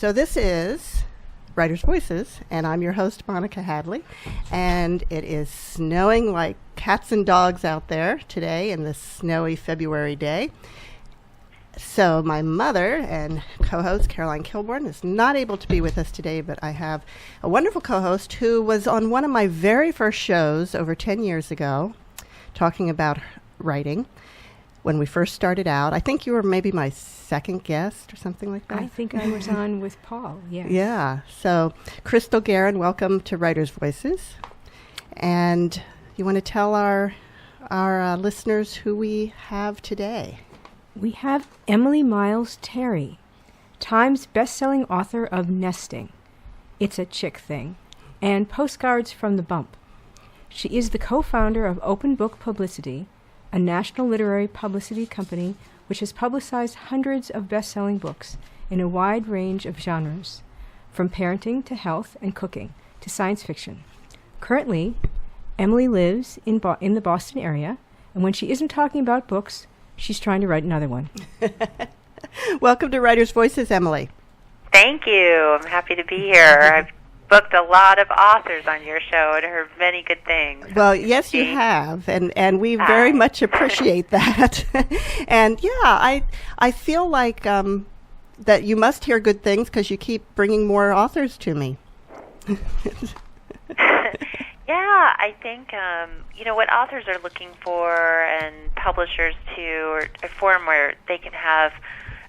So this is Writer's Voices, and I'm your host, Monica Hadley, and it is snowing like cats and dogs out there today in this snowy February day. So my mother and co-host, Caroline Kilborn, is not able to be with us today, but I have a wonderful co-host who was on one of my very first shows over 10 years ago, talking about writing. When we first started out, I think you were maybe my second guest or something like that. I think I was on with Paul, yes. Yeah. So, Crystal Guerin, welcome to Writer's Voices. And you want to tell our listeners who we have today? We have Emily Miles Terry, Times best-selling author of Nesting, It's a Chick Thing, and Postcards from the Bump. She is the co-founder of Open Book Publicity, a national literary publicity company which has publicized hundreds of best-selling books in a wide range of genres, from parenting to health and cooking to science fiction. Currently, Emily lives in the Boston area, and when she isn't talking about books, she's trying to write another one. Welcome to Writer's Voices, Emily. Thank you. I'm happy to be here. I've booked a lot of authors on your show and heard many good things. Well, yes, you have, and we very much appreciate that. And yeah, I feel like that you must hear good things because you keep bringing more authors to me. Yeah, I think what authors are looking for, and publishers too, or a forum where they can have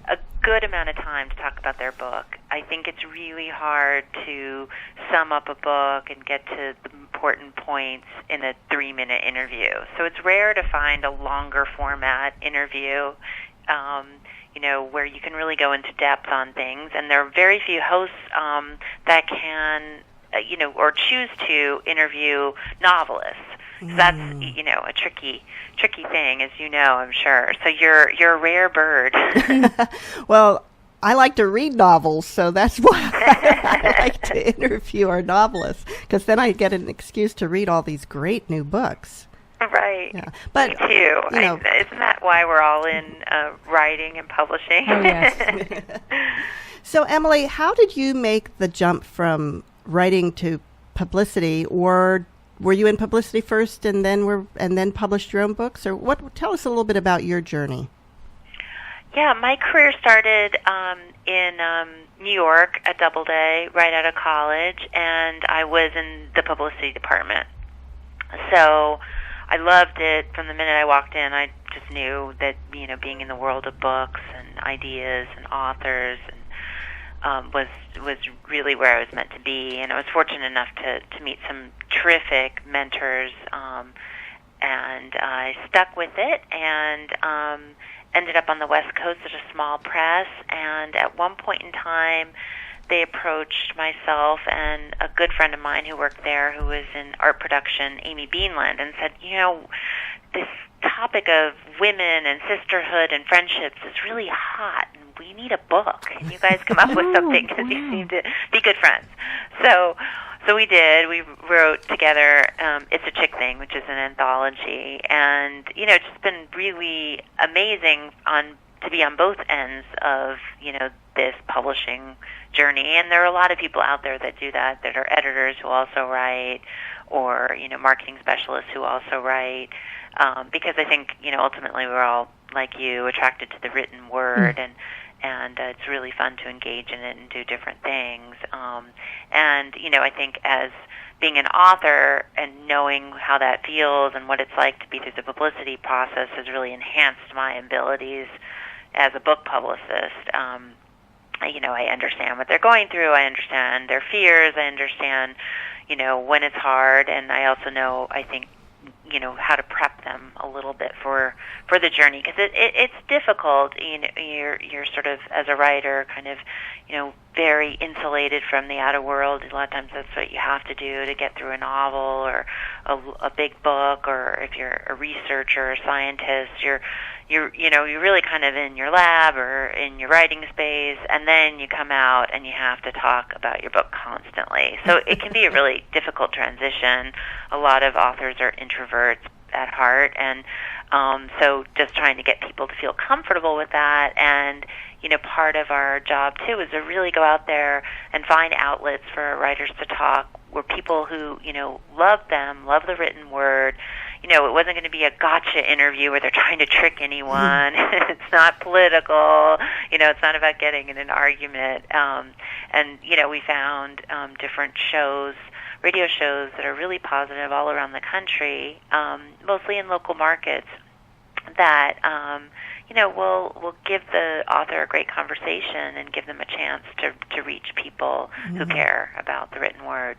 a good amount of time to talk about their book. I think it's really hard to sum up a book and get to the important points in a 3-minute interview. So it's rare to find a longer format interview, where you can really go into depth on things. And there are very few hosts that can, or choose to interview novelists. So that's, a tricky thing, as you know, I'm sure. So you're a rare bird. Well, I like to read novels, so that's why I like to interview our novelists, because then I get an excuse to read all these great new books. Right. Yeah. But, me too. Isn't that why we're all in writing and publishing? Oh, yes. So, Emily, how did you make the jump from writing to publicity, or were you in publicity first and then published your own books, or what? Tell us a little bit about your journey. Yeah, my career started in New York at Doubleday right out of college, and I was in the publicity department. So I loved it from the minute I walked in. I just knew that being in the world of books and ideas and authors was really where I was meant to be, and I was fortunate enough to meet some terrific mentors, and I stuck with it, and ended up on the West Coast at a small press, and at one point in time, they approached myself and a good friend of mine who worked there, who was in art production, Amy Beanland, and said, this topic of women and sisterhood and friendships is really hot, and we need a book. Can you guys come up with something, because you seem to be good friends? So we did. We wrote together It's a Chick Thing, which is an anthology, and it's just been really amazing to be on both ends of this publishing journey. And there are a lot of people out there that do that are editors who also write, or marketing specialists who also write, because I think ultimately we're all, like you, attracted to the written word, and it's really fun to engage in it and do different things. And I think as being an author and knowing how that feels and what it's like to be through the publicity process has really enhanced my abilities as a book publicist. I understand what they're going through. I understand their fears. I understand, when it's hard, and I also know, I think, how to prep them a little bit for the journey, because it's difficult. You're sort of, as a writer, kind of very insulated from the outer world. A lot of times that's what you have to do to get through a novel or a big book, or if you're a researcher or a scientist, you're really kind of in your lab or in your writing space, and then you come out and you have to talk about your book constantly. So it can be a really difficult transition. A lot of authors are introverts, at heart, and so just trying to get people to feel comfortable with that. And part of our job too is to really go out there and find outlets for writers to talk, where people who love the written word. It wasn't going to be a gotcha interview where they're trying to trick anyone. It's not political. It's not about getting in an argument. And we found different shows, radio shows that are really positive all around the country, mostly in local markets, that will give the author a great conversation and give them a chance to reach people who care about the written word.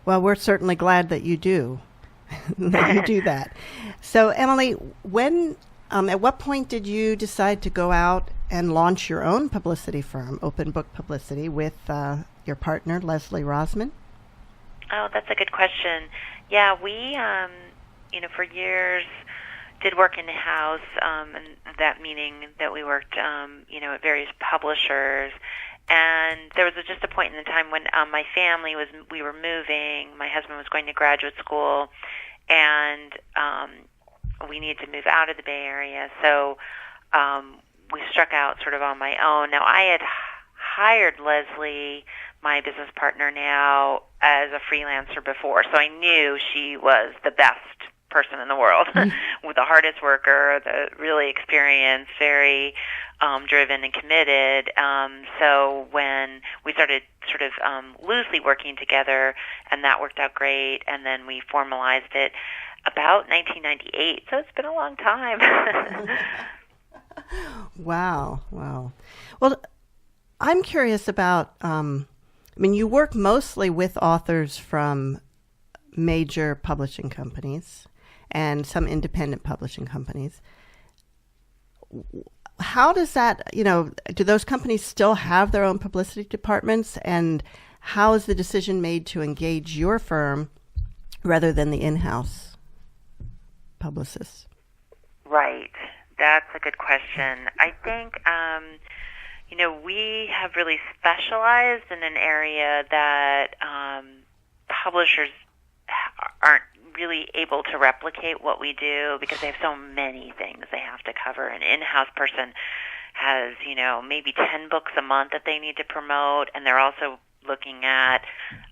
Well, we're certainly glad that you do. That you do that. So, Emily, at what point did you decide to go out and launch your own publicity firm, Open Book Publicity, with your partner, Leslie Rosman? Oh, that's a good question. Yeah, we, for years did work in the house, and that meaning that we worked, at various publishers. And there was just a point in the time when my family we were moving. My husband was going to graduate school, and we needed to move out of the Bay Area. So we struck out sort of on my own. Now, I had hired Leslie, my business partner now, as a freelancer before, so I knew she was the best person in the world, with the hardest worker, the really experienced, very driven and committed. So when we started sort of loosely working together, and that worked out great, and then we formalized it about 1998. So it's been a long time. Wow. Well, I'm curious about, you work mostly with authors from major publishing companies and some independent publishing companies. How does that, do those companies still have their own publicity departments? And how is the decision made to engage your firm rather than the in-house publicists? Right. That's a good question. I think, we have really specialized in an area that publishers aren't really able to replicate what we do, because they have so many things they have to cover. An in-house person has, maybe 10 books a month that they need to promote, and they're also looking at,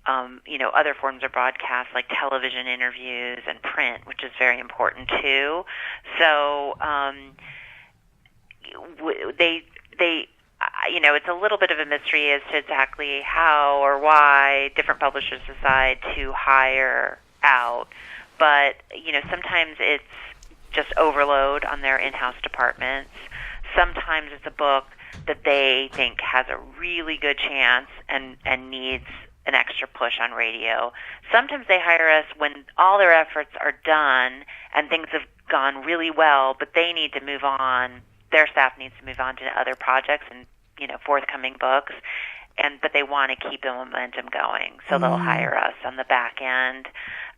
other forms of broadcast like television interviews and print, which is very important too. So it's a little bit of a mystery as to exactly how or why different publishers decide to hire out. But, sometimes it's just overload on their in-house departments. Sometimes it's a book that they think has a really good chance and needs an extra push on radio. Sometimes they hire us when all their efforts are done and things have gone really well, but they need to move on. Their staff needs to move on to other projects and, forthcoming books. But they want to keep the momentum going, so they'll hire us on the back end.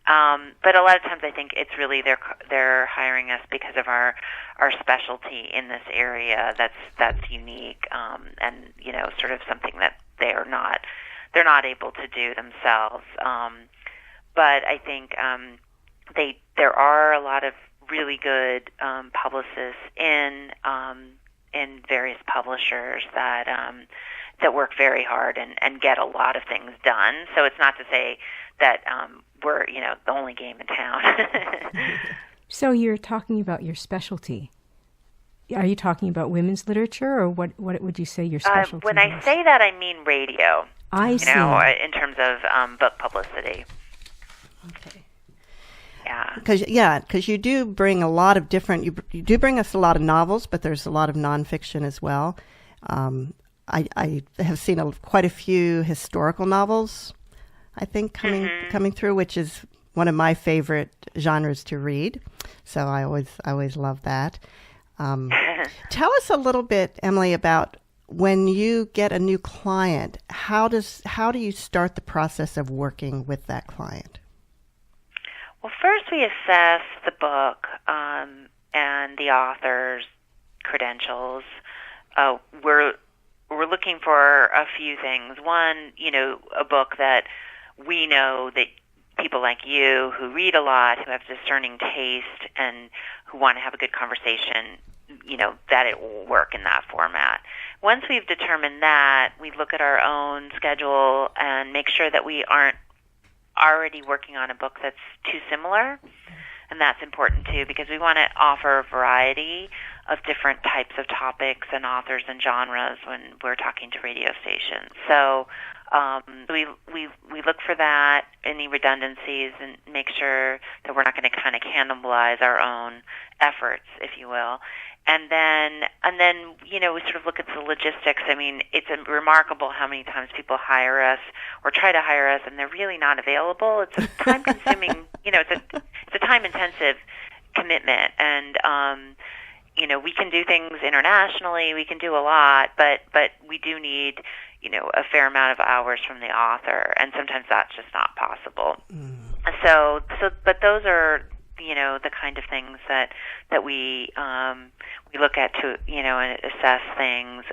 But a lot of times I think it's really they're hiring us because of our specialty in this area that's unique, and sort of something that they're not able to do themselves. But I think there are a lot of really good publicists in various publishers that work very hard and get a lot of things done. So it's not to say that we're the only game in town. So you're talking about your specialty. Are you talking about women's literature, or what would you say your specialty When I say that, I mean radio. I see. In terms of book publicity. Okay. Yeah. Because you do bring a lot of different. You do bring us a lot of novels, but there's a lot of nonfiction as well. I have seen quite a few historical novels, I think, coming through, which is one of my favorite genres to read. So I always love that. Tell us a little bit, Emily, about when you get a new client. How do you start the process of working with that client? Well, first we assess the book and the author's credentials. We're looking for a few things. One, a book that we know that people like you who read a lot, who have discerning taste, and who want to have a good conversation, that it will work in that format. Once we've determined that, we look at our own schedule and make sure that we aren't already working on a book that's too similar. And that's important, too, because we want to offer a variety of different types of topics and authors and genres when we're talking to radio stations. So we look for that, any redundancies, and make sure that we're not going to kind of cannibalize our own efforts, if you will. And then we sort of look at the logistics. I mean, it's remarkable how many times people hire us or try to hire us, and they're really not available. It's a time-consuming, it's a time-intensive commitment, and we can do things internationally. We can do a lot, but we do need a fair amount of hours from the author, and sometimes that's just not possible. But those are the kind of things that we look at to and assess things.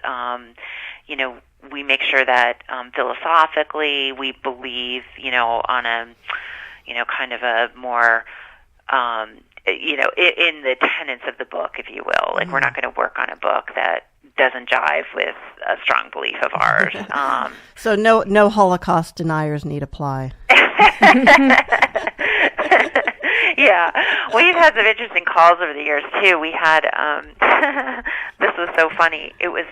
We make sure that philosophically we believe on a kind of a more in the tenets of the book, if you will. Like, we're not going to work on a book that doesn't jive with a strong belief of ours. So no Holocaust deniers need apply. Yeah, we've had some interesting calls over the years too. We had this was so funny. It was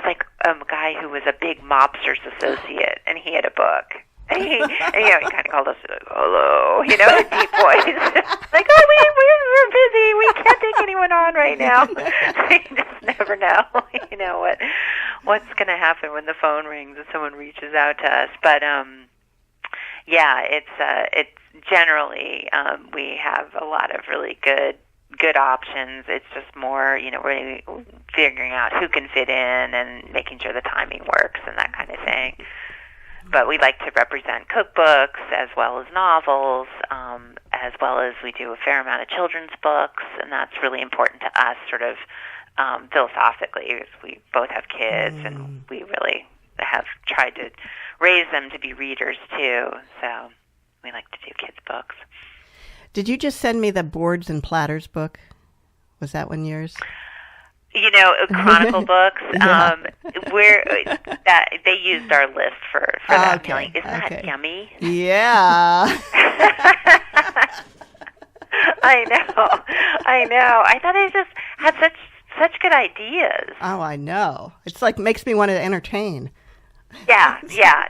like a guy who was a big mobster's associate, and he had a book. And he kind of called us, like, hello, in a deep voice. Like, we're busy. We can't take anyone on right now. You just never know, what's going to happen when the phone rings and someone reaches out to us. But it's generally we have a lot of really good options. It's just more, really figuring out who can fit in and making sure the timing works and that kind of thing. But we like to represent cookbooks as well as novels, as well as we do a fair amount of children's books, and that's really important to us sort of philosophically, because we both have kids, and we really have tried to raise them to be readers too, so we like to do kids' books. Did you just send me the Boards and Platters book? Was that one yours? Chronicle books. Yeah. They used our list for that mailing. Isn't that yummy? Yeah. I know. I thought it just had such good ideas. Oh, I know. It's like makes me want to entertain. Yeah,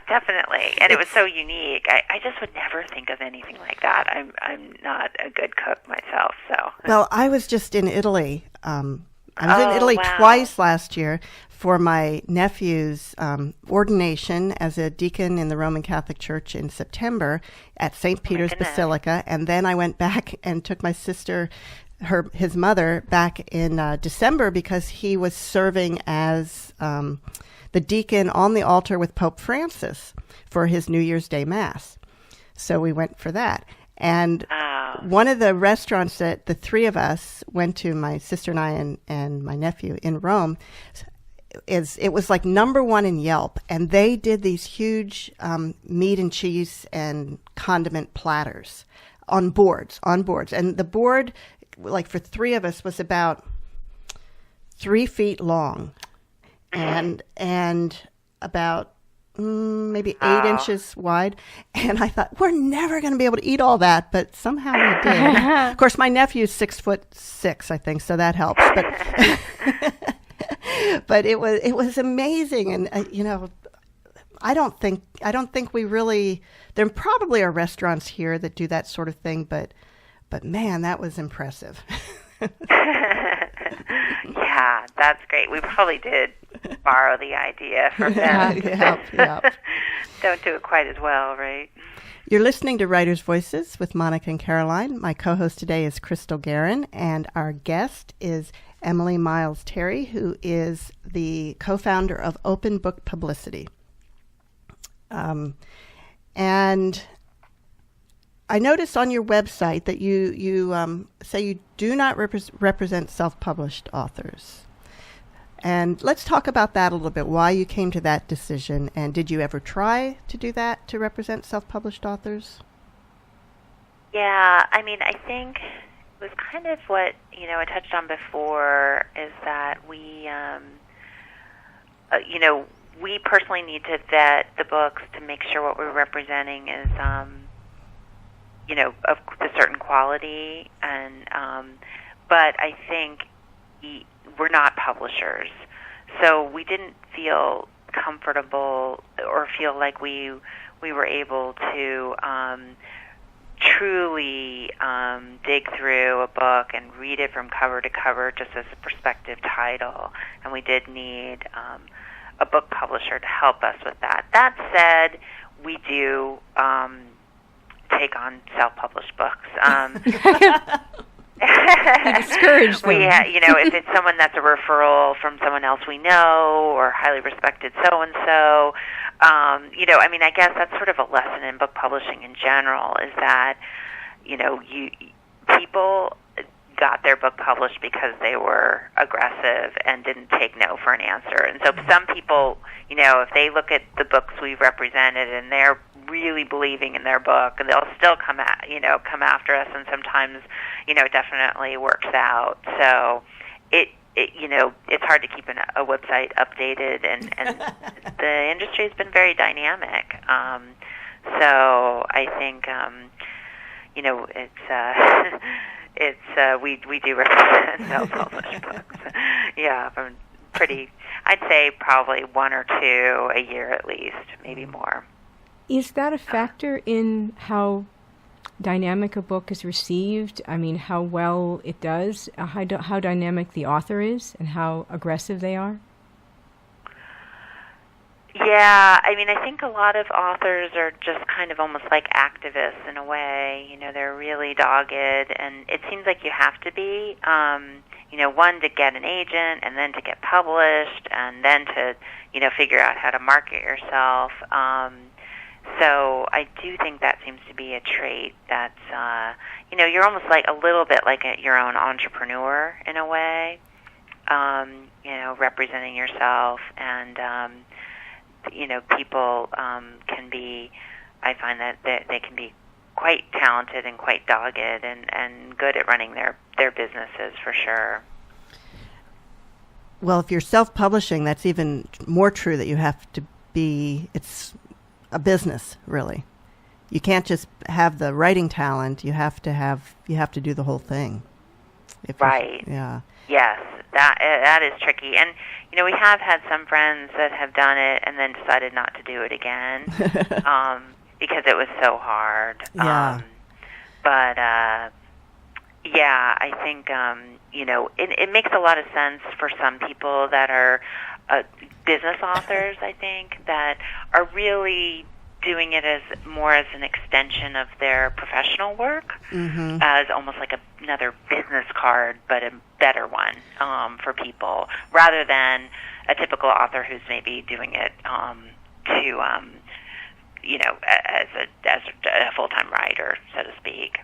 definitely. And it was so unique. I just would never think of anything like that. I'm not a good cook myself, so. Well, I was just in Italy. I was in Italy twice last year for my nephew's ordination as a deacon in the Roman Catholic Church in September at St. Peter's Basilica. And then I went back and took my sister, his mother, back in December because he was serving as the deacon on the altar with Pope Francis for his New Year's Day Mass. So we went for that. And one of the restaurants that the three of us went to, my sister and I and my nephew in Rome, it was like #1 in Yelp. And they did these huge meat and cheese and condiment platters on boards. And the board, like for three of us, was about 3 feet long and about maybe 8 inches wide. And I thought, we're never going to be able to eat all that, but somehow we did. Of course, my nephew's 6'6", I think, so that helps. But but it was amazing. And I don't think we really, there probably are restaurants here that do that sort of thing, but man, that was impressive. Yeah, that's great. We probably did borrow the idea from them. Yeah. Don't do it quite as well, right? You're listening to Writers' Voices with Monica and Caroline. My co-host today is Crystal Guerin, and our guest is Emily Miles Terry, who is the co-founder of Open Book Publicity. And I noticed on your website that you say you do not represent self-published authors. And let's talk about that a little bit, why you came to that decision, and did you ever try to do that, to represent self-published authors? Yeah, I mean, I think it was kind of what, I touched on before, is that we personally need to vet the books to make sure what we're representing is, of a certain quality. And but I think we're not publishers, so we didn't feel comfortable or feel like we were able to truly dig through a book and read it from cover to cover just as a prospective title. And we did need a book publisher to help us with that. That said, we do take on self-published books. We discourage them. If it's someone that's a referral from someone else we know or highly respected so-and-so, I guess that's sort of a lesson in book publishing in general, is that, people got their book published because they were aggressive and didn't take no for an answer. And so some people, if they look at the books we've represented and they're really believing in their book, and they'll still come after us, and sometimes, it definitely works out. So it's hard to keep a website updated, and the industry has been very dynamic. So I think, we do represent self-published books. Yeah, from I'd say probably one or two a year at least, maybe more. Is that a factor in how dynamic a book is received? I mean, how well it does, how dynamic the author is, and how aggressive they are? Yeah, I think a lot of authors are just kind of almost like activists in a way. They're really dogged, and it seems like you have to be, one, to get an agent, and then to get published, and then to, figure out how to market yourself. So I do think that seems to be a trait that's, you're almost like a little bit like your own entrepreneur in a way, representing yourself. And, people can be, I find that they can be quite talented and quite dogged and good at running their businesses for sure. Well, if you're self-publishing, that's even more true, that you have to be, it's a business, really. You can't just have the writing talent. You have to do the whole thing. Right. Yeah. Yes, that is tricky. And, we have had some friends that have done it and then decided not to do it again because it was so hard. Yeah. I think, it makes a lot of sense for some people that are business authors, I think, that are really doing it as more as an extension of their professional work, as almost like another business card, but a better one for people, rather than a typical author who's maybe doing it as a full-time writer, so to speak.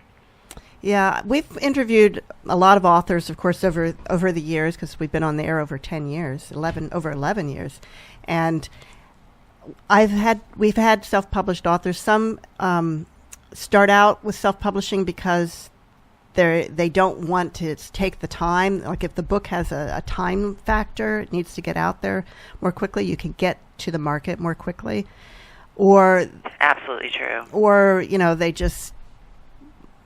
Yeah, we've interviewed a lot of authors, of course, over the years, because we've been on the air over 10 years, over 11 years, and we've had self-published authors. Some start out with self-publishing because they don't want to take the time. Like if the book has a time factor, it needs to get out there more quickly. You can get to the market more quickly, or absolutely true. Or they just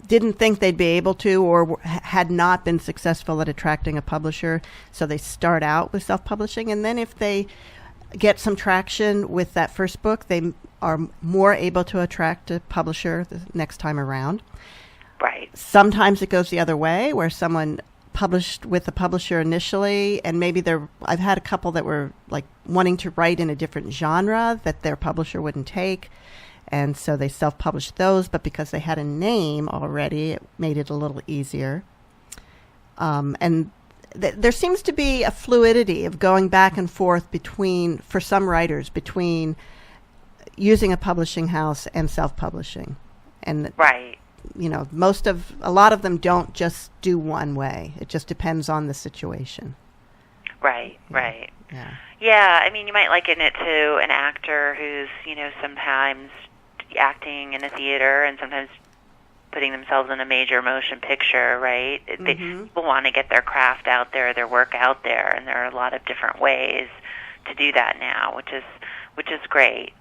didn't think they'd be able to, or had not been successful at attracting a publisher, so they start out with self-publishing, and then if they get some traction with that first book, they are more able to attract a publisher the next time around. Right. Sometimes it goes the other way, where someone published with a publisher initially, and maybe I've had a couple that were like wanting to write in a different genre that their publisher wouldn't take, and so they self-published those, but because they had a name already, it made it a little easier. And there seems to be a fluidity of going back and forth for some writers, between using a publishing house and self-publishing. And right. A lot of them don't just do one way. It just depends on the situation. Right, right. Yeah. Yeah, you might liken it to an actor who's, sometimes acting in a theater and sometimes putting themselves in a major motion picture, right? People want to get their craft out there, their work out there, and there are a lot of different ways to do that now, which is great.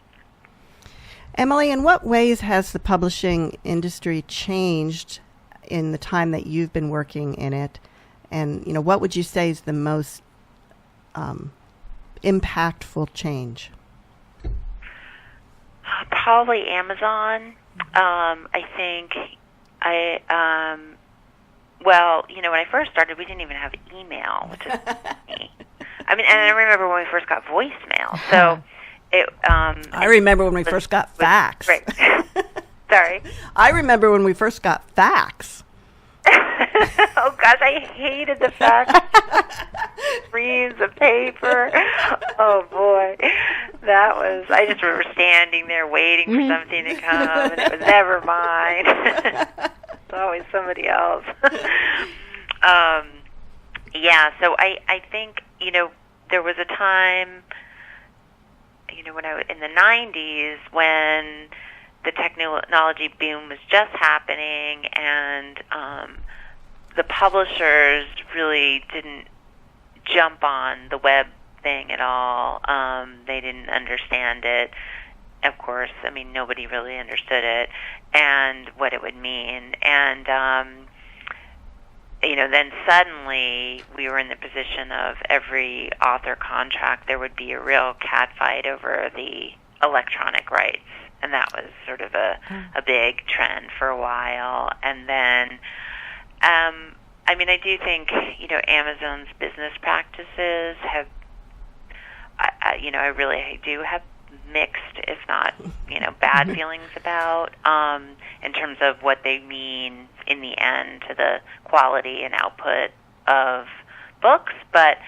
Emily, in what ways has the publishing industry changed in the time that you've been working in it? And, what would you say is the most impactful change? Probably Amazon. I think well, when I first started, we didn't even have email, which is funny. I mean, and I remember when we first got voicemail. So I remember when we first got fax. Right. Sorry. I remember when we first got fax. Oh gosh, I hated the fax. Reams of paper. Oh boy, I just remember standing there waiting for something to come, and it was never mine. It's always somebody else. Yeah, so I think, there was a time, when I was in the 90s when the technology boom was just happening, and the publishers really didn't jump on the web thing at all. They didn't understand it. Of course, I mean, nobody really understood it and what it would mean. And, then suddenly we were in the position of every author contract, there would be a real catfight over the electronic rights. And that was sort of a big trend for a while. And then, I do think, Amazon's business practices have, I do have mixed, if not, bad feelings about, in terms of what they mean in the end to the quality and output of books. But,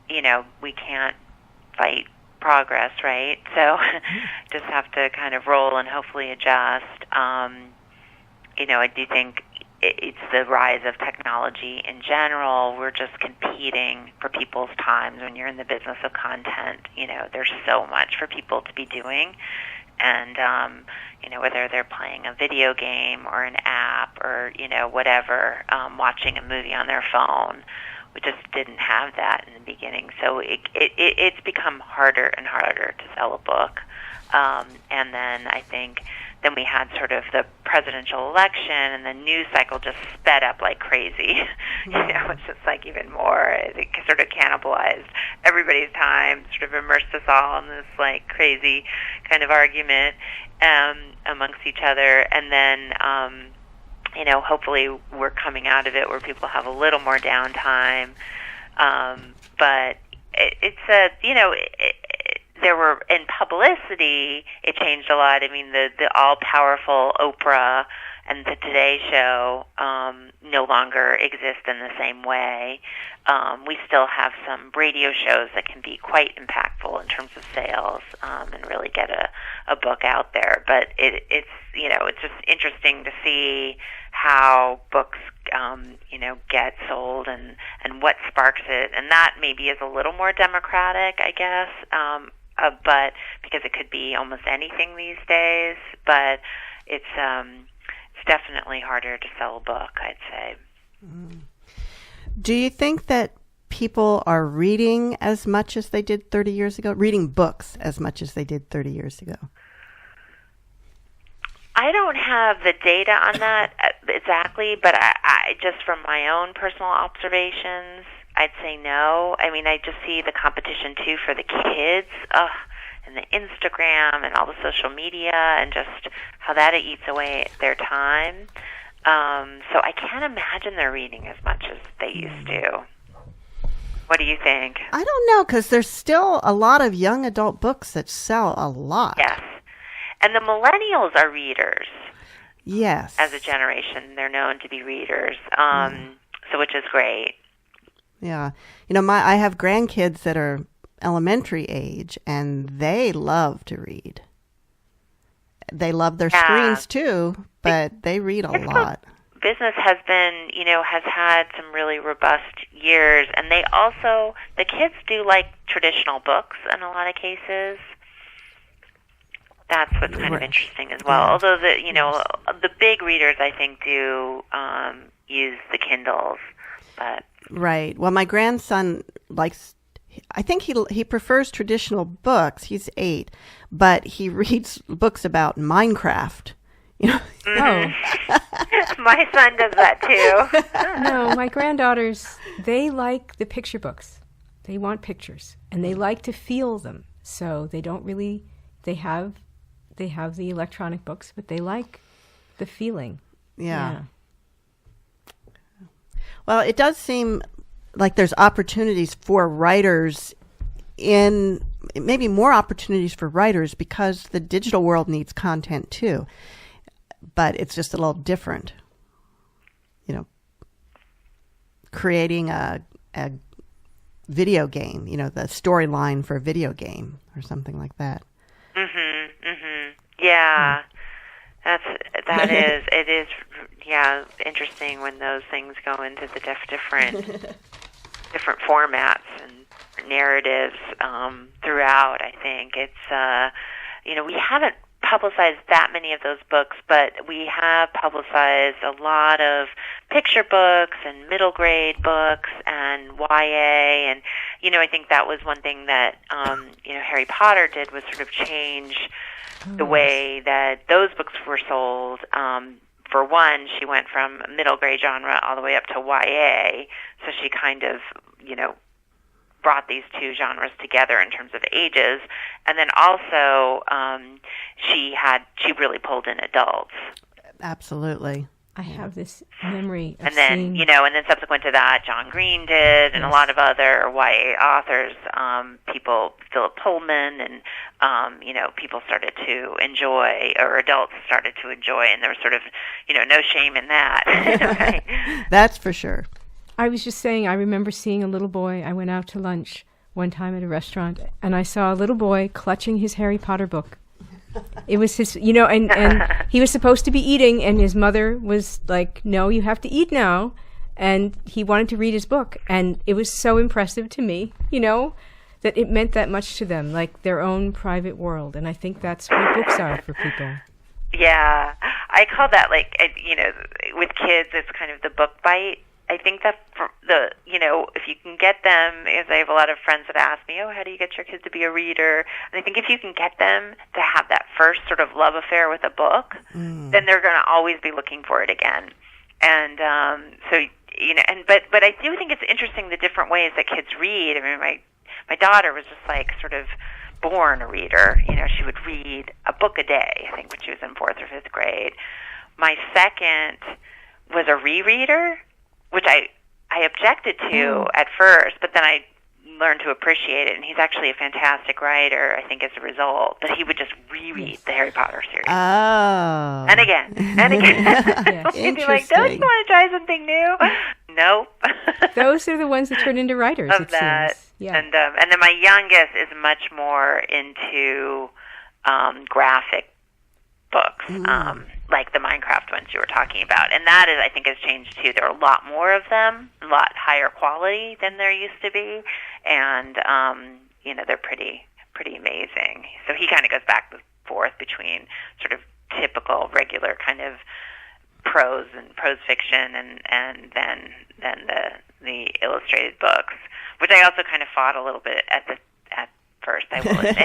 we can't fight progress, right? So just have to kind of roll and hopefully adjust. I do think it's the rise of technology in general. We're just competing for people's times. When you're in the business of content, there's so much for people to be doing. And, whether they're playing a video game or an app or, whatever, watching a movie on their phone. We just didn't have that in the beginning. So it's become harder and harder to sell a book. And then I think then we had sort of the presidential election, and the news cycle just sped up like crazy. It's just like even more. It sort of cannibalized everybody's time, sort of immersed us all in this like crazy kind of argument amongst each other. And then, hopefully we're coming out of it where people have a little more downtime. But there were, in publicity, it changed a lot. I mean, the all-powerful Oprah and the Today Show no longer exist in the same way. We still have some radio shows that can be quite impactful in terms of sales and really get a book out there. But it's just interesting to see how books get sold and what sparks it. And that maybe is a little more democratic, I guess. But because it could be almost anything these days, but it's definitely harder to sell a book, I'd say. Do you think that people are reading as much as they did 30 years ago? Reading books as much as they did 30 years ago? I don't have the data on that exactly, but I just from my own personal observations, I'd say no. I mean, I just see the competition, too, for the kids, and the Instagram and all the social media and just how that eats away at their time. So I can't imagine they're reading as much as they used to. What do you think? I don't know, because there's still a lot of young adult books that sell a lot. Yes. And the millennials are readers. Yes. As a generation, they're known to be readers, so which is great. Yeah. I have grandkids that are elementary age, and they love to read. They love their screens, too, but they read a lot. Business has been, has had some really robust years, and the kids do like traditional books in a lot of cases. That's what's kind of interesting as well. Yeah. Although the big readers, I think, do use the Kindles, but Right. Well, my grandson likes. I think he prefers traditional books. He's 8, but he reads books about Minecraft. You know. Oh. My son does that too. No, my granddaughters, they like the picture books. They want pictures, and they like to feel them. So they don't really. They have the electronic books, but they like the feeling. Yeah. Well, it does seem like there's opportunities for writers maybe more opportunities for writers because the digital world needs content too. But it's just a little different. You know, creating a video game, you know, the storyline for a video game or something like that. Yeah. It is interesting when those things go into the different formats and narratives throughout. I think it's we haven't publicized that many of those books, but we have publicized a lot of picture books and middle grade books and YA, and I think that was one thing that Harry Potter did, was sort of change the way that those books were sold. For one, she went from middle grade genre all the way up to YA, so she kind of, brought these two genres together in terms of ages, and then also she really pulled in adults. I Absolutely. have this memory of and then seeing... and then subsequent to that, John Green did, and a lot of other YA authors, Philip Pullman, and people started to enjoy, or adults started to enjoy, and there was sort of no shame in that. Right? That's for sure. I was just saying, I remember seeing a little boy. I went out to lunch one time at a restaurant, and I saw a little boy clutching his Harry Potter book. It was his, and he was supposed to be eating, and his mother was like, "No, you have to eat now." And he wanted to read his book, and it was so impressive to me, that it meant that much to them, like their own private world. And I think that's what books are for people. Yeah, I call that with kids, it's kind of the book bite. I think that if you can get them, because I have a lot of friends that ask me, how do you get your kids to be a reader? And I think if you can get them to have that first sort of love affair with a book, then they're going to always be looking for it again. And but I do think it's interesting the different ways that kids read. I mean, my daughter was just like sort of born a reader. She would read a book a day, I think, when she was in 4th or 5th grade. My second was a rereader, which I objected to at first, but then I learned to appreciate it, and he's actually a fantastic writer, I think, as a result. But he would just reread the Harry Potter series. Oh. And again. Yes. He'd be like, don't you want to try something new? Nope. Those are the ones that turn into writers, of it that. seems. Yeah. And then my youngest is much more into graphic books, like the Minecraft ones you were talking about. And that I think has changed too. There are a lot more of them, a lot higher quality than there used to be, and they're pretty amazing. So he kind of goes back and forth between sort of typical, regular kind of prose fiction, and then the illustrated books, which I also kind of fought a little bit at first, I will admit.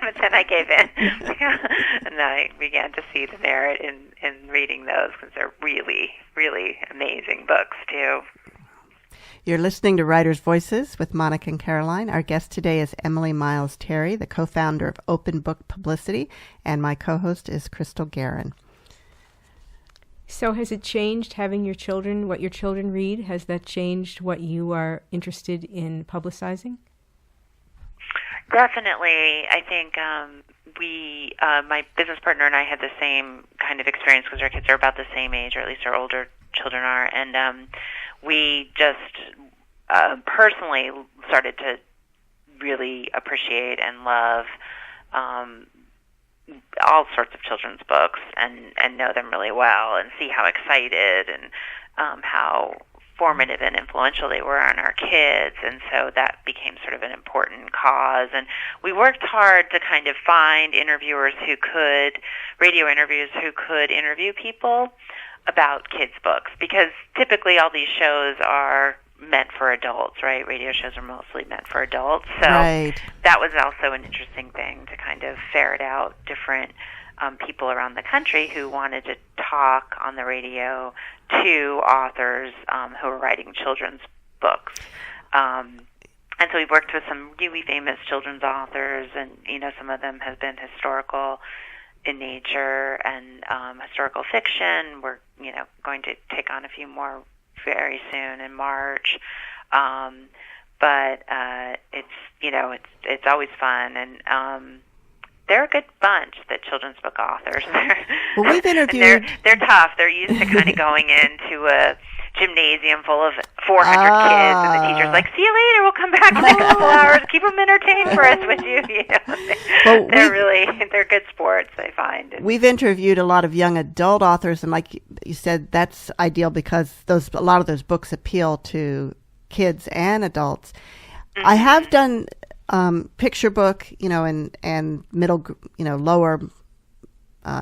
But then I gave in. And I began to see the merit in reading those, because they're really, really amazing books, too. You're listening to Writers' Voices with Monica and Caroline. Our guest today is Emily Miles Terry, the co-founder of Open Book Publicity, and my co-host is Crystal Guerin. So has it changed having your children, what your children read? Has that changed what you are interested in publicizing? Definitely. I think my business partner and I had the same kind of experience, because our kids are about the same age, or at least our older children are, and we just personally started to really appreciate and love all sorts of children's books, and know them really well, and see how excited and how formative and influential they were on our kids, and so that became sort of an important cause. And we worked hard to kind of find radio interviewers who could interview people about kids' books, because typically all these shows are meant for adults, right? Radio shows are mostly meant for adults. So that was also an interesting thing to kind of ferret out different people around the country who wanted to talk on the radio to authors who were writing children's books. And so we've worked with some really famous children's authors, and, some of them have been historical in nature and historical fiction. We're, going to take on a few more very soon in March. But it's always fun, and they're a good bunch, the children's book authors. Well, we've interviewed... They're tough. They're used to kind of going into a gymnasium full of 400 kids, and the teacher's like, "See you later. We'll come back in a couple hours. Keep them entertained for us, would you?" Well, they're good sports, I find. We've interviewed a lot of young adult authors, and like you said, that's ideal because a lot of those books appeal to kids and adults. Mm-hmm. I have done picture book, and middle, lower,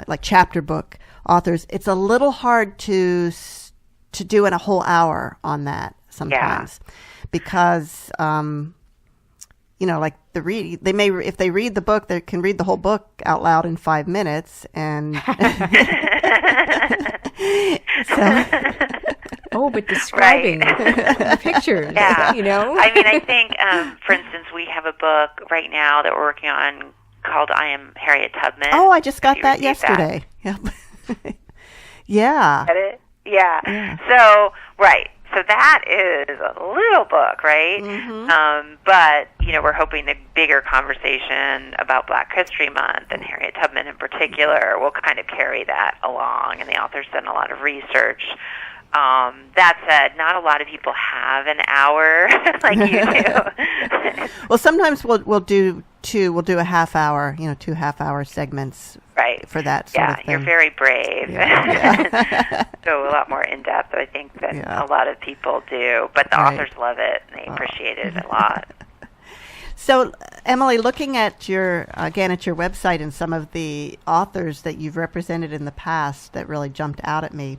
like chapter book authors. It's a little hard to do in a whole hour on that sometimes, because like if they read the book, they can read the whole book out loud in 5 minutes, and but describing the pictures, I mean, I think, for instance, we have a book right now that we're working on called "I Am Harriet Tubman." Oh, I just got that yesterday. Yep. Yeah. Get it? Yeah. So, so that is a little book, right? Mm-hmm. But, we're hoping the bigger conversation about Black History Month and Harriet Tubman in particular will kind of carry that along, and the author's done a lot of research. That said, not a lot of people have an hour like you do. Well, sometimes we'll do a half hour, 2 half-hour segments for that sort of thing. You're very brave. Yeah. Go a lot more in-depth, I think, than a lot of people do. But the authors love it, and they appreciate it a lot. So, Emily, looking at your website and some of the authors that you've represented in the past that really jumped out at me,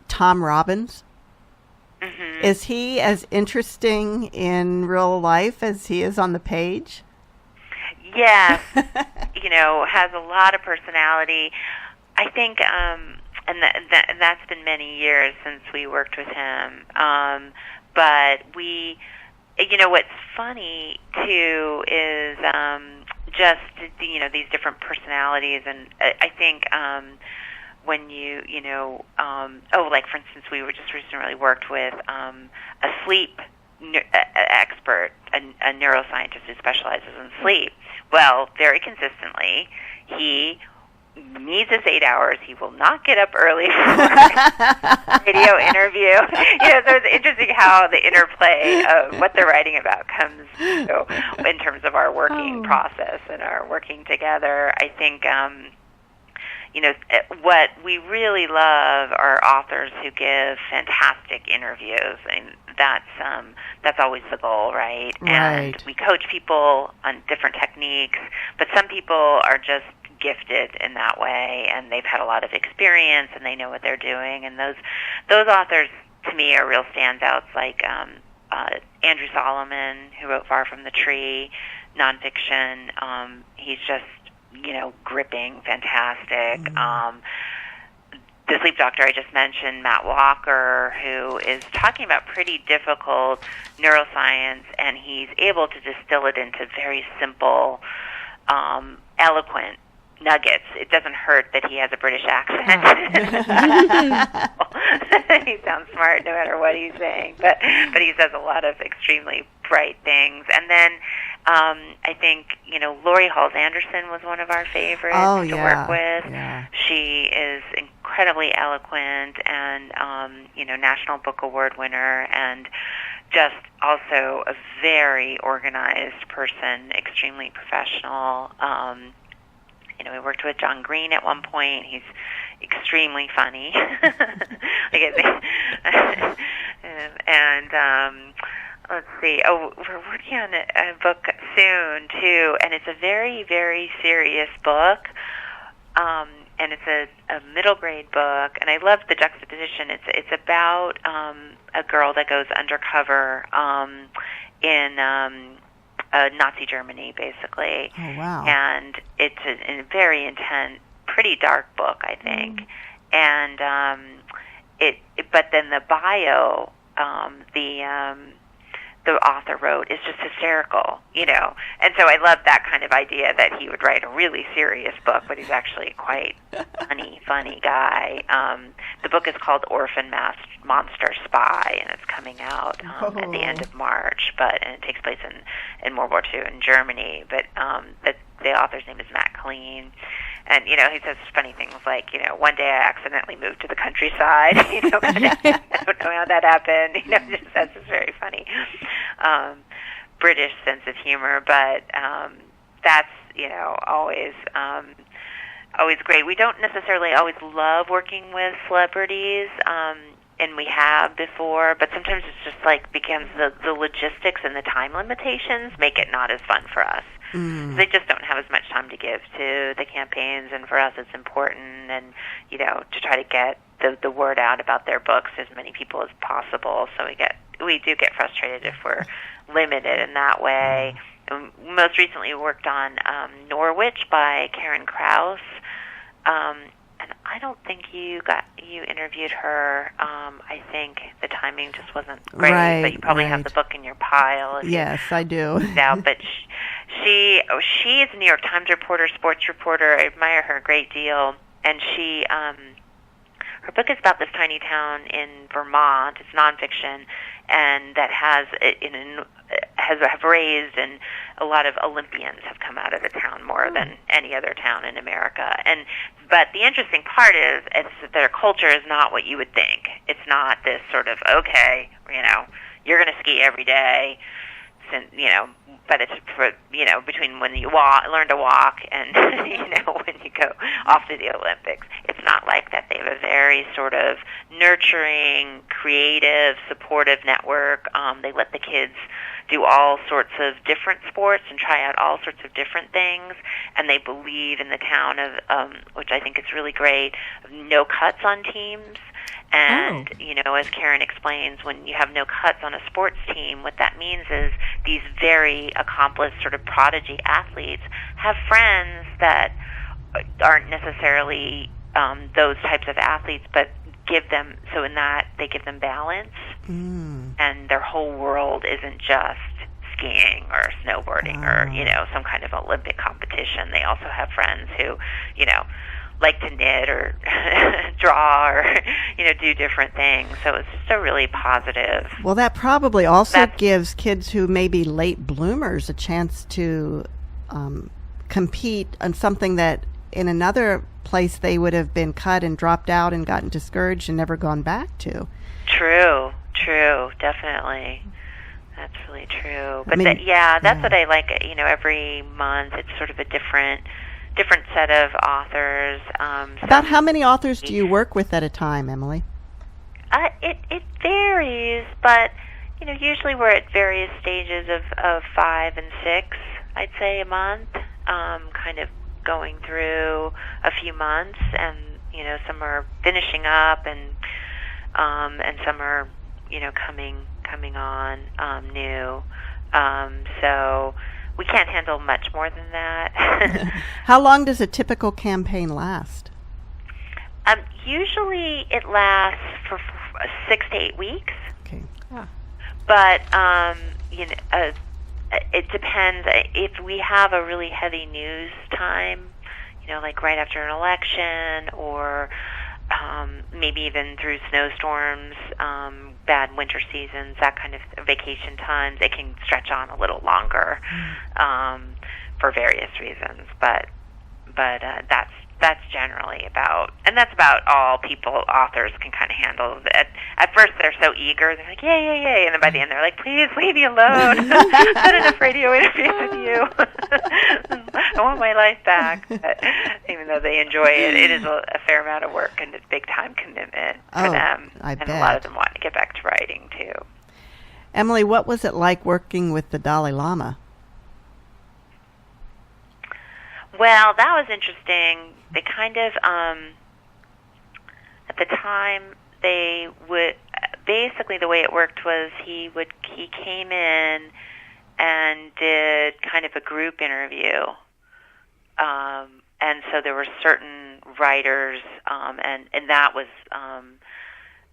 Tom Robbins. Mm-hmm. Is he as interesting in real life as he is on the page? Yes. Has a lot of personality. I think, and that's been many years since we worked with him. But what's funny too is just these different personalities, and I think when like for instance, we were just recently worked with a sleep expert, a neuroscientist who specializes in sleep. Well, very consistently, he needs his 8 hours. He will not get up early for a radio interview. So it's interesting how the interplay of what they're writing about comes in terms of our working process and our working together. I think, what we really love are authors who give fantastic interviews, and that's always the goal, right? And we coach people on different techniques, but some people are just gifted in that way, and they've had a lot of experience, and they know what they're doing. And those authors, to me, are real standouts, like Andrew Solomon, who wrote Far From the Tree, nonfiction. He's just gripping, fantastic. Mm-hmm. The sleep doctor I just mentioned, Matt Walker, who is talking about pretty difficult neuroscience, and he's able to distill it into very simple, eloquent nuggets. It doesn't hurt that he has a British accent. He sounds smart no matter what he's saying, but he says a lot of extremely bright things. And then I think, Lori Halls Anderson was one of our favorites to work with. Yeah. She is incredibly eloquent and, National Book Award winner, and just also a very organized person, extremely professional. We worked with John Green at one point. He's extremely funny. And let's see. Oh, we're working on a book soon too, and it's a very, very serious book. And it's a middle grade book, and I love the juxtaposition. It's about a girl that goes undercover in Nazi Germany, basically. Oh, wow. And it's a very intense, pretty dark book, I think. And but then the bio, the author wrote is just hysterical, And so I love that kind of idea that he would write a really serious book, but he's actually quite funny guy. The book is called Orphan Monster Spy, and it's coming out at the end of March. And it takes place in World War II in Germany. But the author's name is Matt Colleen. And, he says funny things like, one day I accidentally moved to the countryside. I don't know how that happened. That's just very funny. British sense of humor, but that's, always great. We don't necessarily always love working with celebrities, and we have before, but sometimes it's just becomes the logistics and the time limitations make it not as fun for us. They just don't have as much time to give to the campaigns, and for us it's important, and to try to get the word out about their books to as many people as possible. So we do get frustrated if we're limited in that way. And most recently we worked on Norwich by Karen Krause, and I don't think you interviewed her. I think the timing just wasn't great, right, but you probably have the book in your pile. Yes, I do. Now, but she is a New York Times reporter, sports reporter. I admire her a great deal, and she her book is about this tiny town in Vermont. It's nonfiction, and that have raised, and a lot of Olympians have come out of the town more than any other town in America. But the interesting part is that their culture is not what you would think. It's not this sort of, okay, you're going to ski every day, but it's between when you learn to walk and when you go off to the Olympics. It's not like that. They have a very sort of nurturing, creative, supportive network. They let the kids do all sorts of different sports and try out all sorts of different things, and they believe in the town of, which I think is really great, no cuts on teams. And, as Karen explains, when you have no cuts on a sports team, what that means is these very accomplished sort of prodigy athletes have friends that aren't necessarily those types of athletes, but they give them balance, and their whole world isn't just skiing or snowboarding or, some kind of Olympic competition. They also have friends who, like to knit or draw or, do different things. So it's just a really positive. Well, that probably also gives kids who may be late bloomers a chance to compete on something that in another place they would have been cut and dropped out and gotten discouraged and never gone back to. True, definitely. That's really true. But that's what I like. Every month it's sort of a different set of authors. About how many authors do you work with at a time, Emily? It varies, but usually we're at various stages of 5 and 6. I'd say a month, kind of going through a few months, and some are finishing up, and some are coming on new. So we can't handle much more than that. How long does a typical campaign last? Usually it lasts for 6 to 8 weeks. Okay. But it depends. If we have a really heavy news time, like right after an election, or maybe even through snowstorms, bad winter seasons, that kind of vacation times, it can stretch on a little longer for various reasons. But that's generally about, and that's about all authors can kind of handle. At first they're so eager, they're like, yay, and then by the end they're like, please leave me alone. I've had enough radio interviews with you. I want my life back. But even though they enjoy it, it is a fair amount of work and a big time commitment for them. I bet. A lot of them want to get back to writing too. Emily, what was it like working with the Dalai Lama? Well, that was interesting. They kind of, at the time, they would, basically the way it worked was he came in and did kind of a group interview. And so there were certain writers, and that was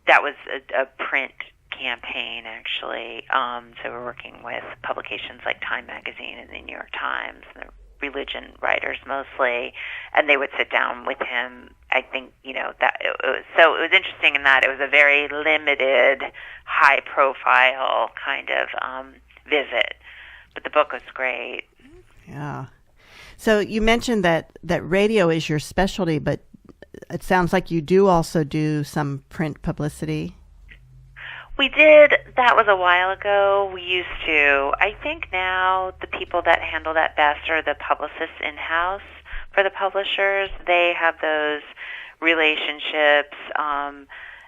a print campaign, actually. So we're working with publications like Time Magazine and the New York Times, and the religion writers mostly, and they would sit down with him. I think, that it was interesting in that it was a very limited, high-profile kind of visit, but the book was great. Yeah. So you mentioned that radio is your specialty, but it sounds like you do also do some print publicity. We did. That was a while ago. We used to. I think now the people that handle that best are the publicists in-house for the publishers. They have those relationships,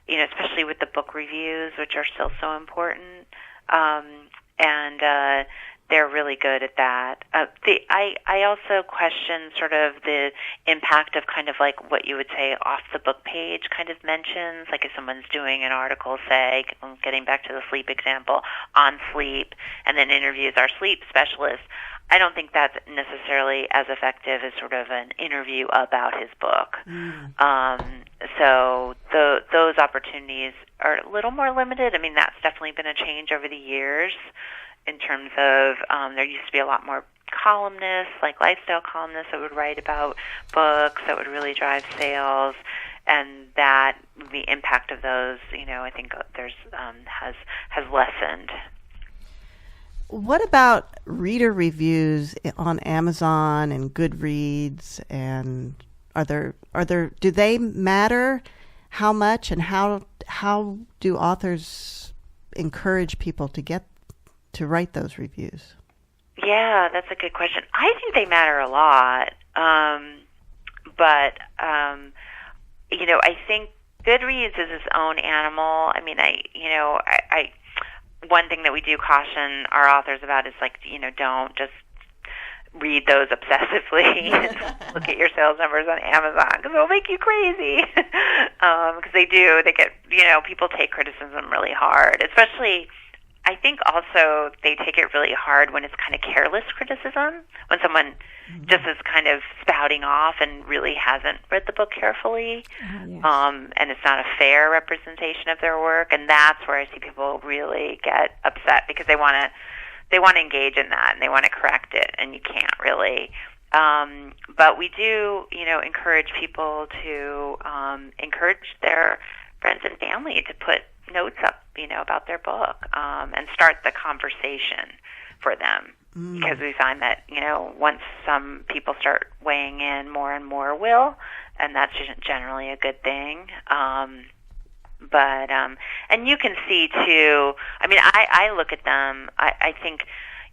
especially with the book reviews, which are still so important. And they're really good at that. I also question sort of the impact of kind of like what you would say off the book page kind of mentions, like if someone's doing an article, say, getting back to the sleep example, on sleep, and then interviews our sleep specialist. I don't think that's necessarily as effective as sort of an interview about his book. So those opportunities are a little more limited. I mean, that's definitely been a change over the years. In terms of, there used to be a lot more columnists, like lifestyle columnists that would write about books that would really drive sales, and that the impact of those, I think there's has lessened. What about reader reviews on Amazon and Goodreads, and do they matter? How much, and how do authors encourage people to write those reviews? Yeah, that's a good question. I think they matter a lot, but I think Goodreads is its own animal. I mean, I one thing that we do caution our authors about is like, don't just read those obsessively and look at your sales numbers on Amazon, because it'll make you crazy. Because they get, people take criticism really hard, especially. I think also they take it really hard when it's kind of careless criticism, when someone just is kind of spouting off and really hasn't read the book carefully, Yes. And it's not a fair representation of their work, and that's where I see people really get upset because they want to engage in that and they want to correct it, and you can't really. But we do, encourage people to encourage their friends and family to put notes up, about their book, and start the conversation for them. Because we find that, once some people start weighing in, more and more will, and that's generally a good thing. But and you can see too, I mean, I look at them, I think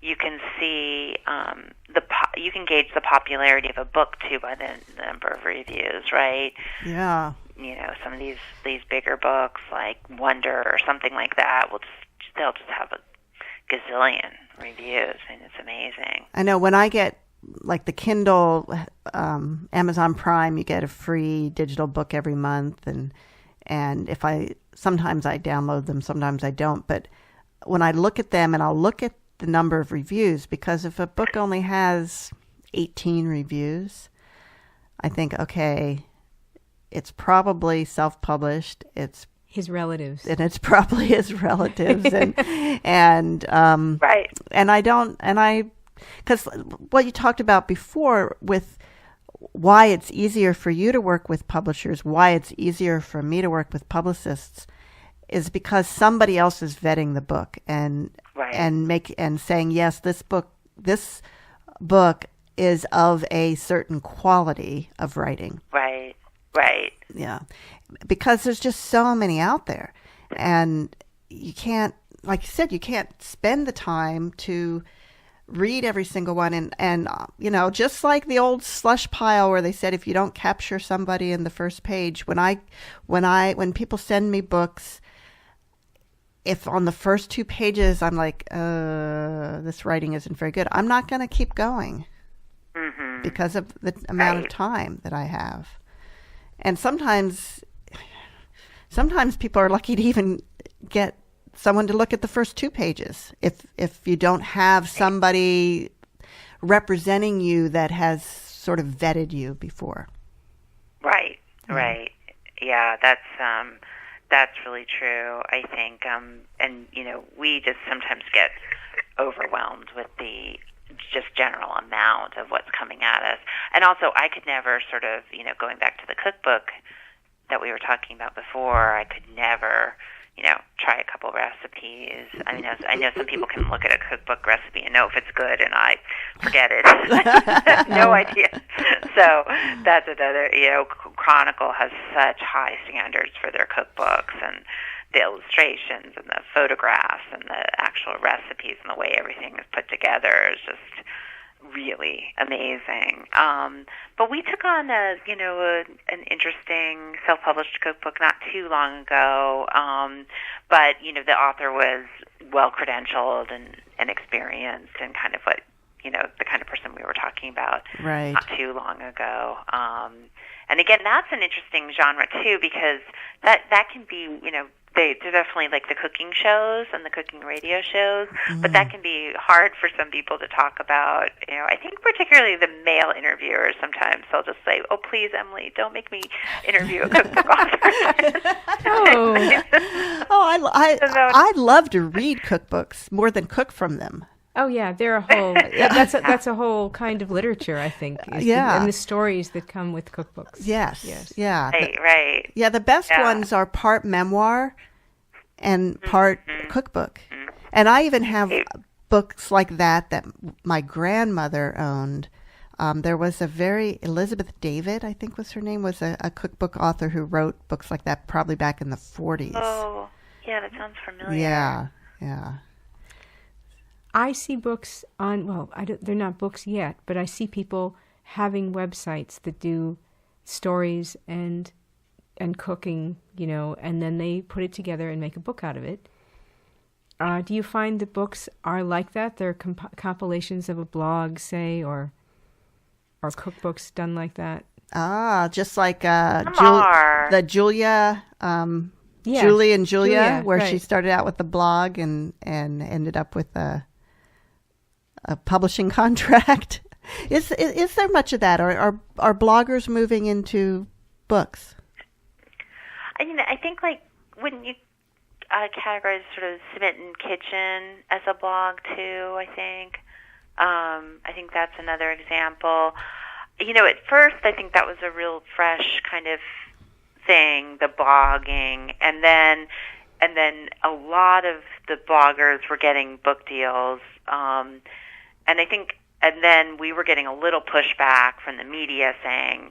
you can see you can gauge the popularity of a book too by the number of reviews, right? Yeah. Some of these bigger books like Wonder or something like that they'll just have a gazillion reviews, and it's amazing. I know when I get like the Kindle, Amazon Prime, you get a free digital book every month, and sometimes I download them, sometimes I don't. But when I look at them, and I'll look at the number of reviews, because if a book only has 18 reviews, I think, okay, it's probably self-published. It's his relatives, and it's probably his relatives, and right. Because what you talked about before with why it's easier for you to work with publishers, why it's easier for me to work with publicists, is because somebody else is vetting the book and right. and saying, yes, this book is of a certain quality of writing. Right. Yeah, because there's just so many out there, and you can't, like you said, you can't spend the time to read every single one, and just like the old slush pile where they said if you don't capture somebody in the first page, when people send me books, if on the first 2 pages I'm like, this writing isn't very good, I'm not going to keep going because of the amount of time that I have. And sometimes people are lucky to even get someone to look at the first 2 pages if you don't have somebody representing you that has sort of vetted you before. Right. Yeah, that's really true, I think. And, we just sometimes get overwhelmed with the just general amount of what's coming at us. And also, I could never sort of, going back to the cookbook that we were talking about before, I could never, try a couple recipes. I mean, I know some people can look at a cookbook recipe and know if it's good, and I forget it. No idea. So that's another, Chronicle has such high standards for their cookbooks, and the illustrations and the photographs and the actual recipes and the way everything is put together is just really amazing. But we took on an interesting self-published cookbook not too long ago. But the author was well credentialed and experienced, and kind of what the kind of person we were talking about not too long ago. And again, that's an interesting genre too, because that can be they're definitely like the cooking shows and the cooking radio shows, but that can be hard for some people to talk about. I think particularly the male interviewers, sometimes they'll just say, "Oh, please, Emily, don't make me interview a cookbook author." I love to read cookbooks more than cook from them. Oh yeah, they're a whole. That's a whole kind of literature, I think. And the stories that come with cookbooks. Yes. Yeah. Right. Yeah, the best ones are part memoir and part cookbook. And I even have books like that my grandmother owned. There was Elizabeth David, I think was her name, was a cookbook author who wrote books like that probably back in the 40s. Oh, yeah, that sounds familiar. Yeah. I see books they're not books yet, but I see people having websites that do stories and cooking, and then they put it together and make a book out of it. Do you find that books are like that? They're compilations of a blog, say, or cookbooks done like that? Just like the Julia, Julie and Julia, where she started out with the blog and ended up with a publishing contract. Is there much of that, or are bloggers moving into books? I think wouldn't you categorize sort of Smitten Kitchen as a blog too? I think that's another example. At first I think that was a real fresh kind of thing, the blogging, and then a lot of the bloggers were getting book deals, and then we were getting a little pushback from the media saying,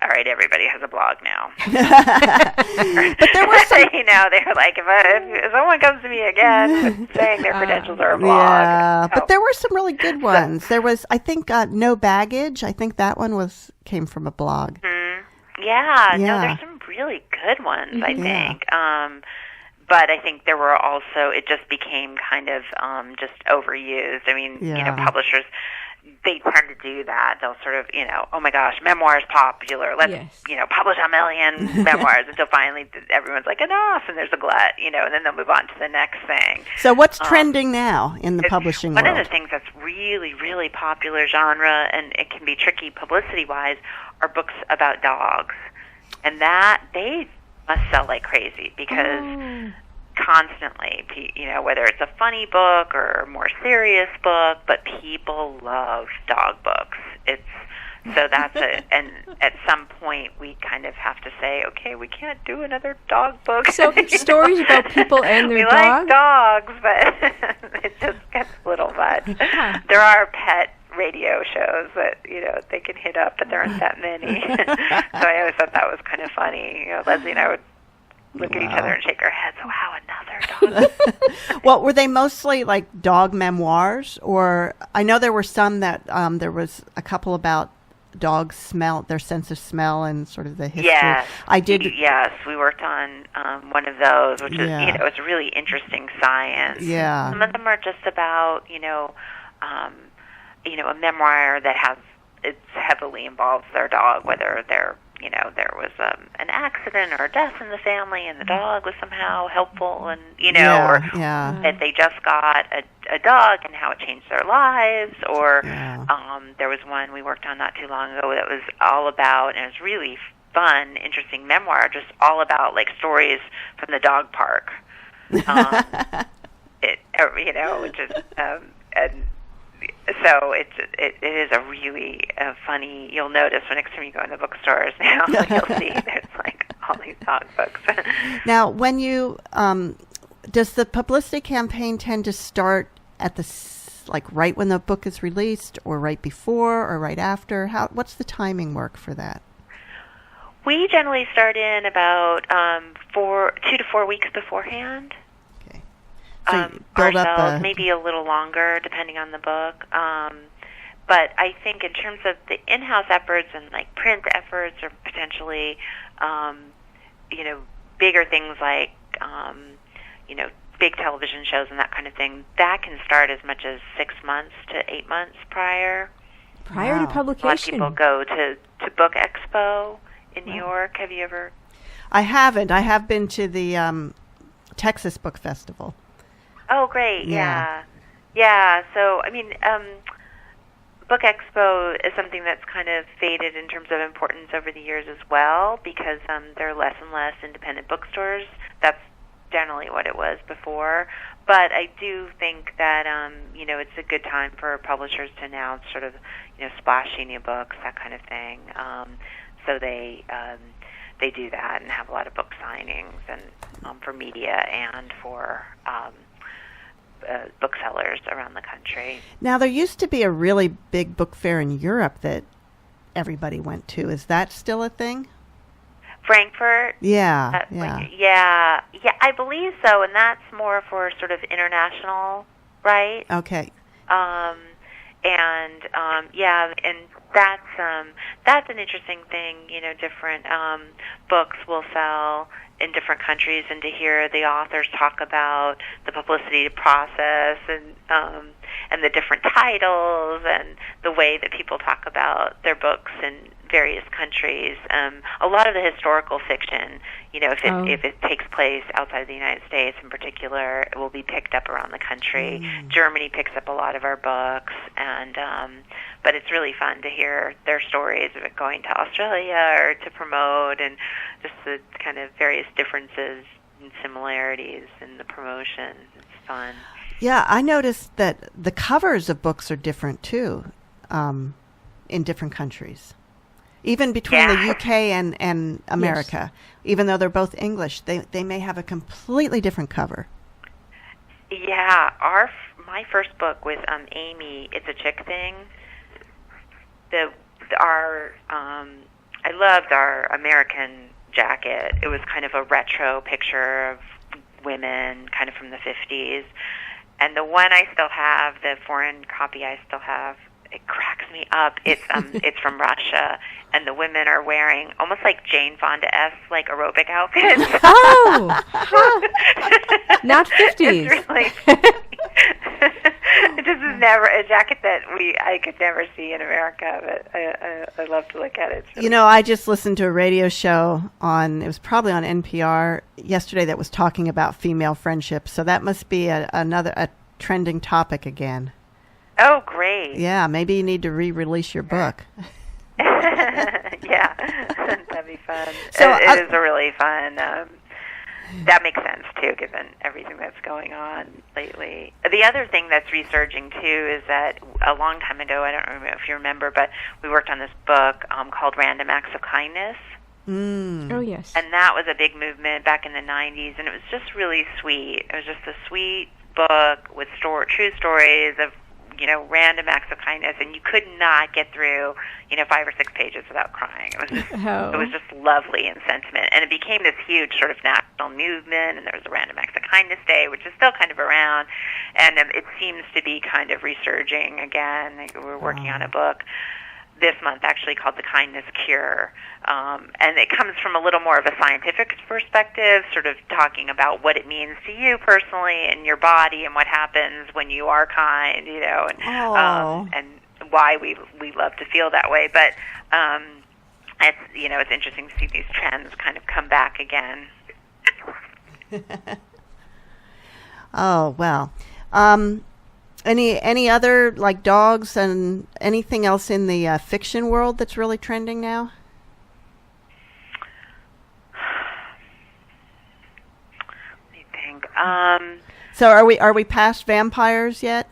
"All right, everybody has a blog now." But there was some, they're like, if someone comes to me again saying their credentials are a blog. Yeah, but there were some really good ones. There was, I think, No Baggage. I think that one came from a blog. Yeah, no, there's some really good ones, I think. But I think there were also, it just became kind of just overused. I mean, publishers, they tend to do that. They'll sort of, oh my gosh, memoir is popular. Let's, publish 1 million memoirs until finally everyone's like, enough, and there's a glut, and then they'll move on to the next thing. So what's trending now in the publishing world? One of the things that's really, really popular genre, and it can be tricky publicity-wise, are books about dogs. And that, they must sell like crazy, because constantly, whether it's a funny book or a more serious book, but people love dog books. And at some point we kind of have to say, okay, we can't do another dog book. So stories about people and their dogs? We like dogs, but it just gets a little much. There are pet radio shows that they can hit up, but there aren't that many. So I always thought that was kind of funny. Leslie and I would look at each other and shake our heads. Oh, wow, another dog. Well, were they mostly like dog memoirs, or I know there were some that there was a couple about dogs smell, their sense of smell, and sort of the history. Yes, I did. Yes, we worked on one of those, which is Yeah. it's really interesting science. Yeah. Some of them are just about a memoir that it's heavily involves their dog, whether there was an accident or a death in the family, and the dog was somehow helpful, and or that they just got a dog and how it changed their lives, or there was one we worked on not too long ago that was all about, and it was really fun, interesting memoir, just all about like stories from the dog park. And so it is a really funny. You'll notice when next time you go in the bookstores now, you'll see there's like all these dog books. Now, when you does the publicity campaign tend to start at right when the book is released, or right before, or right after? What's the timing work for that? We generally start in about 2 to 4 weeks beforehand. So build ourselves, maybe a little longer, depending on the book. But I think in terms of the in-house efforts and like print efforts, or potentially, bigger things like, big television shows and that kind of thing, that can start as much as 6 months to 8 months prior. Prior to publication. A lot of people go to Book Expo in New York. Have you ever? I haven't. I have been to the Texas Book Festival. Oh, great! Yeah. So, Book Expo is something that's kind of faded in terms of importance over the years as well, because there are less and less independent bookstores. That's generally what it was before. But I do think that it's a good time for publishers to announce sort of splashy new books, that kind of thing. So they do that and have a lot of book signings and for media and for booksellers around the country. Now, there used to be a really big book fair in Europe that everybody went to. Is that still a thing? Frankfurt? Yeah. Yeah, I believe so, and that's more for sort of international, right? Okay. And that's an interesting thing. Different books will sell in different countries, and to hear the authors talk about the publicity process and the different titles and the way that people talk about their books in various countries. A lot of the historical fiction, if it takes place outside of the United States in particular, it will be picked up around the country. Germany picks up a lot of our books, and but it's really fun to hear their stories of it going to Australia or to promote, and just the kind of various differences and similarities in the promotion. It's fun. Yeah, I noticed that the covers of books are different too, in different countries. Even between the UK and America, even though they're both English, they may have a completely different cover. Yeah, my first book with Amy, It's a Chick Thing. I loved our American jacket. It was kind of a retro picture of women, kind of from the 50s. And the one I still have, the foreign copy I still have, it cracks me up. It's from Russia, and the women are wearing almost like Jane Fonda-esque, like aerobic outfits. Oh, not 50s. It's really this is never a jacket that I could never see in America, but I love to look at it. Really I just listened to a radio show it was probably on NPR yesterday, that was talking about female friendship. So that must be a trending topic again. Oh, great. Yeah, maybe you need to re-release your book. Yeah, that'd be fun. So it is a really fun, that makes sense, too, given everything that's going on lately. The other thing that's resurging, too, is that a long time ago, I don't remember if you remember, but we worked on this book called Random Acts of Kindness. Oh, yes. And that was a big movement back in the 90s, and it was just really sweet. It was just a sweet book with true stories of random acts of kindness, and you could not get through 5 or 6 pages without crying. It was just lovely in sentiment, and it became this huge sort of national movement. And there was a Random Acts of Kindness Day, which is still kind of around, and it seems to be kind of resurging again. We're working on a book this month actually called The Kindness Cure. And it comes from a little more of a scientific perspective, sort of talking about what it means to you personally and your body and what happens when you are kind, you know, and why we love to feel that way. But it's, you know, it's interesting to see these trends kind of come back again. Oh, well. Any other, like, dogs and anything else in the fiction world that's really trending now? Let me think. So are we past vampires yet?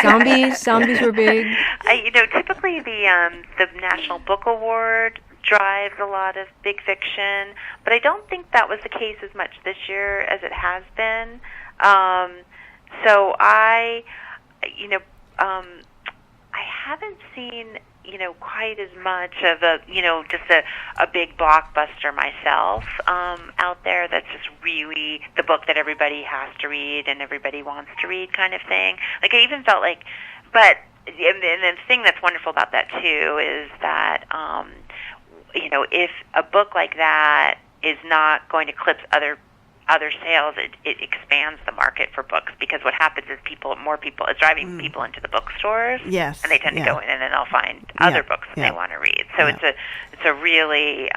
Zombies were big. You know, typically the National Book Award drives a lot of big fiction, but I don't think that was the case as much this year as it has been. So I haven't seen, you know, quite as much of a, you know, just a big blockbuster myself out there that's just really the book that everybody has to read and everybody wants to read kind of thing. Like, I even felt like, but, and the thing that's wonderful about that too is that, you know, if a book like that is not going to eclipse other sales, it expands the market for books, because what happens is more people, it's driving people into the bookstores. Yes. And they tend to go in and then they'll find other books that they want to read. So it's a really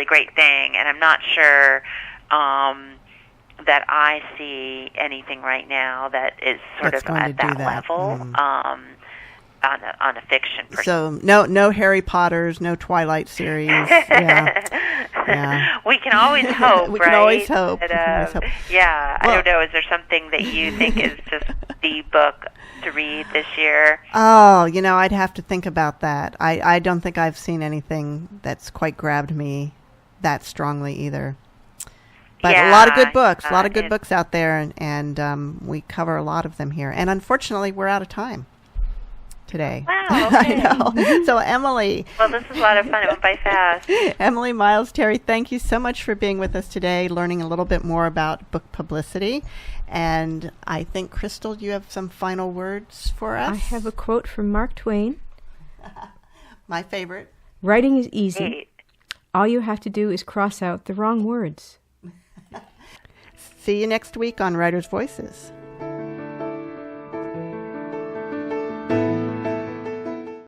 great thing, and I'm not sure that I see anything right now that is sort of at that level. On a fiction person. So no Harry Potters, no Twilight series. Yeah. We can always hope, we right? can always hope. Yeah. Well, I don't know. Is there something that you think is just the book to read this year? Oh, you know, I'd have to think about that. I don't think I've seen anything that's quite grabbed me that strongly either. But a lot of good books, books out there, and we cover a lot of them here. And unfortunately, we're out of time today. Wow, okay. I know. So, Emily. Well, this was a lot of fun. It went by fast. Emily Miles Terry, thank you so much for being with us today, learning a little bit more about book publicity. And I think, Crystal, you have some final words for us? I have a quote from Mark Twain. My favorite. Writing is easy. Great. All you have to do is cross out the wrong words. See you next week on Writers' Voices.